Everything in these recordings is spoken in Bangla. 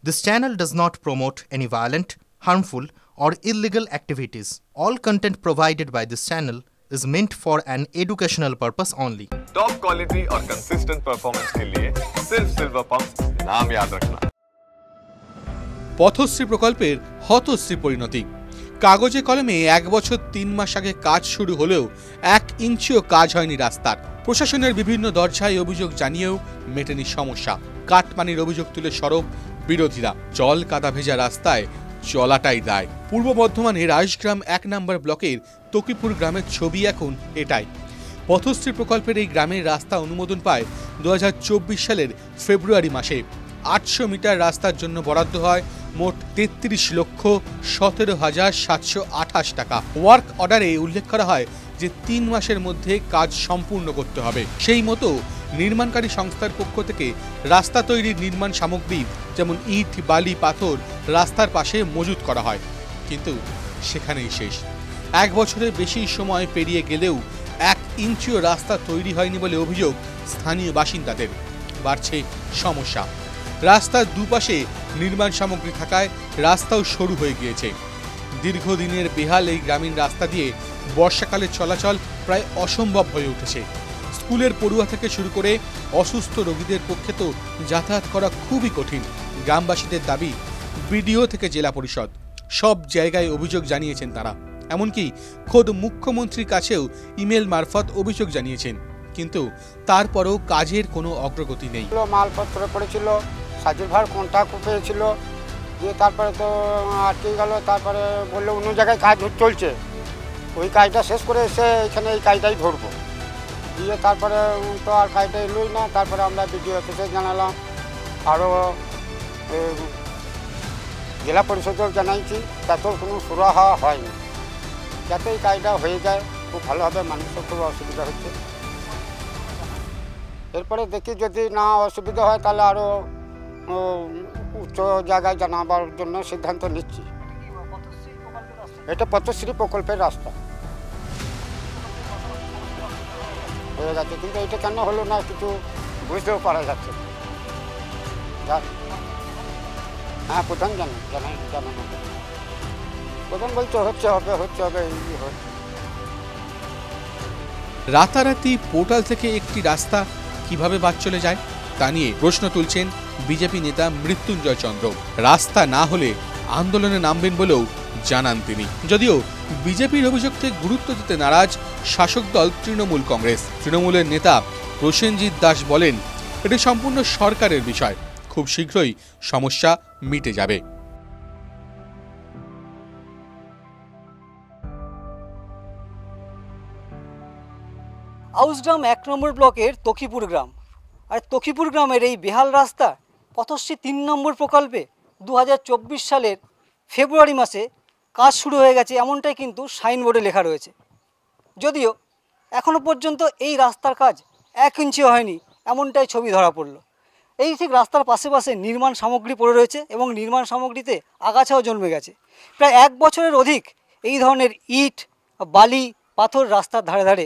This channel does not promote any violent, harmful, or illegal activities. All content provided by this channel is meant for an educational purpose only. Top quality और कंसिस्टेंट परफॉर्मेंस के लिए सिर्फ सिल्वर पंप नाम याद रखना। পথশ্রী প্রকল্পের হতশ্রী পরিণতি। কাগজে কলমে 1 বছর 3 মাস আগে কাজ শুরু হলেও 1 ইঞ্চিও কাজ হয়নি রাস্তার। প্রশাসনের বিভিন্ন দরজায় অভিযোগ জানিয়েও মেটেনি সমস্যা। কাটমানির অভিযোগ তুলে সরব বিরোধীরা। জল কাদা ভেজা রাস্তায় চলাটাই দায়। পূর্ব বর্ধমানের রাইসগ্রাম 1 নম্বর ব্লকের তকিপুর গ্রামের ছবি এখন এটাই। পথশ্রী প্রকল্পের এই গ্রামের রাস্তা অনুমোদন পায় 2024 সালের ফেব্রুয়ারি মাসে। 800 মিটার রাস্তার জন্য বরাদ্দ হয় মোট 33,17,728 টাকা। ওয়ার্ক অর্ডারে উল্লেখ করা হয় যে 3 মাসের মধ্যে কাজ সম্পূর্ণ করতে হবে। সেই মতো নির্মাণকারী সংস্থার পক্ষ থেকে রাস্তা তৈরির নির্মাণ সামগ্রী যেমন ইট, বালি, পাথর রাস্তার পাশে মজুত করা হয়, কিন্তু সেখানেই শেষ। 1 বছরের বেশি সময় পেরিয়ে গেলেও 1 ইঞ্চিও রাস্তা তৈরি হয়নি বলে অভিযোগ স্থানীয় বাসিন্দাদের। বাড়ছে সমস্যা। রাস্তার দুপাশে নির্মাণ সামগ্রী থাকায় রাস্তাও সরু হয়ে গিয়েছে। দীর্ঘদিনের বেহাল এই গ্রামীণ রাস্তা দিয়ে বর্ষাকালে চলাচল প্রায় অসম্ভব হয়ে উঠেছে। স্কুলের পড়ুয়া থেকে শুরু করে অসুস্থ রোগীদের পক্ষে তো যাতায়াত করা খুবই কঠিন। গ্রামবাসীদের দাবি, বিডিও থেকে জেলা পরিষদ সব জায়গায় অভিযোগ জানিয়েছেন তারা। এমনকি খোদ মুখ্যমন্ত্রীর কাছেও ইমেল মারফত অভিযোগ জানিয়েছেন, কিন্তু তারপরেও কাজের কোনো অগ্রগতি নেই। মালপত্র পড়েছিল, সাজুর ভার কন্ট্রাক্ট পেয়েছিল, দিয়ে তারপরে তো আটকে গেল। তারপরে বললো অন্য জায়গায় কাজ চলছে, ওই কাজটা শেষ করে এসে এখানে এই কাজটাই ধরবো। দিয়ে তারপরে তো আর কাজটা এলোই না। তারপরে আমরা বিডিও অফিসে জানালাম, আরও জেলা পরিষদেও জানাইছি, তাতেও কোনো সুরাহা হয়নি। যাতে এই কাজটা হয়ে যায় খুব ভালো হবে, মানুষের খুব অসুবিধা হচ্ছে। এরপরে দেখি যদি না অসুবিধা হয় তাহলে আরও উচ্চ জায়গায় জানাবার জন্য সিদ্ধান্ত নিচ্ছি। এটা পথশ্রী প্রকল্পের রাস্তা হয়ে গেছে, কিন্তু এটা কেন হলো না কিছু বুঝতেও পারা যাচ্ছে না। হ্যাঁ, প্রধান জানানো প্রধান বলছে হচ্ছে হবে এই হচ্ছে। রাতারাতি পোর্টাল থেকে একটি রাস্তা কিভাবে বাদ চলে যায় তা নিয়ে প্রশ্ন তুলছেন বিজেপি নেতা মৃত্যুঞ্জয় চন্দ্র। রাস্তা না হলে আন্দোলনে নামবেন বলেও জানান তিনি। যদিও বিজেপির অভিযোগকে গুরুত্ব দিতে নারাজ শাসক দল তৃণমূল কংগ্রেস। তৃণমূলের নেতা প্রসেনজিৎ দাস বলেন, এটি সম্পূর্ণ সরকারের বিষয়, খুব শীঘ্রই সমস্যা মিটে যাবে। আউসগ্রাম 1 নম্বর ব্লকের তকিপুর গ্রাম, আর তকিপুর গ্রামের এই বেহাল রাস্তা পথশ্রী 3 নম্বর প্রকল্পে 2024 সালের ফেব্রুয়ারি মাসে কাজ শুরু হয়ে গেছে, এমনটাই কিন্তু সাইনবোর্ডে লেখা রয়েছে। যদিও এখনও পর্যন্ত এই রাস্তার কাজ 1 ইঞ্চিও হয়নি, এমনটাই ছবি ধরা পড়ল। এই ঠিক রাস্তার পাশে পাশে নির্মাণ সামগ্রী পড়ে রয়েছে এবং নির্মাণ সামগ্রীতে আগাছাও জন্মে গেছে। প্রায় 1 বছরের অধিক এই ধরনের ইট, বালি, পাথর রাস্তার ধারে ধারে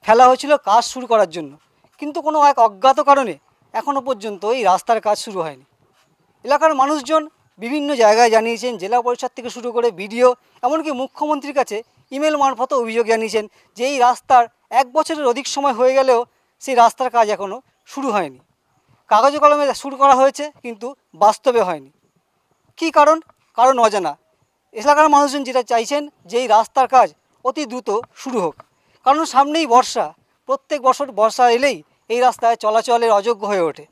ফেলা হয়েছিল কাজ শুরু করার জন্য, কিন্তু কোনো এক অজ্ঞাত কারণে এখনও পর্যন্ত এই রাস্তার কাজ শুরু হয়নি। এলাকার মানুষজন বিভিন্ন জায়গায় জানিয়েছেন, জেলা পরিষদ থেকে শুরু করে বিডিও, এমনকি মুখ্যমন্ত্রীর কাছে ইমেল মারফত অভিযোগ জানিয়েছেন যে এই রাস্তার 1 বছরের অধিক সময় হয়ে গেলেও সেই রাস্তার কাজ এখনও শুরু হয়নি। কাগজে কলমে শুরু করা হয়েছে, কিন্তু বাস্তবে হয়নি। কী কারণ অজানা। এলাকার মানুষজন যেটা চাইছেন যে এই রাস্তার কাজ অতি দ্রুত শুরু হোক, কারণ সামনেই বর্ষা। প্রত্যেক বছর বর্ষা এলেই এই রাস্তায় চলাচলের অযোগ্য হয়ে ওঠে।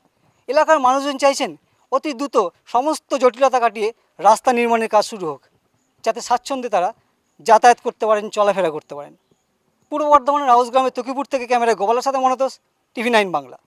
এলাকার মানুষজন চাইছেন অতি দ্রুত সমস্ত জটিলতা কাটিয়ে রাস্তা নির্মাণের কাজ শুরু হোক, যাতে স্বাচ্ছন্দ্যে তারা যাতায়াত করতে পারেন, চলাফেরা করতে পারেন। পূর্ব বর্ধমানের আউসগ্রামের তকিপুর থেকে ক্যামেরায় গোপালের সাথে মনতোষ, TV9 বাংলা।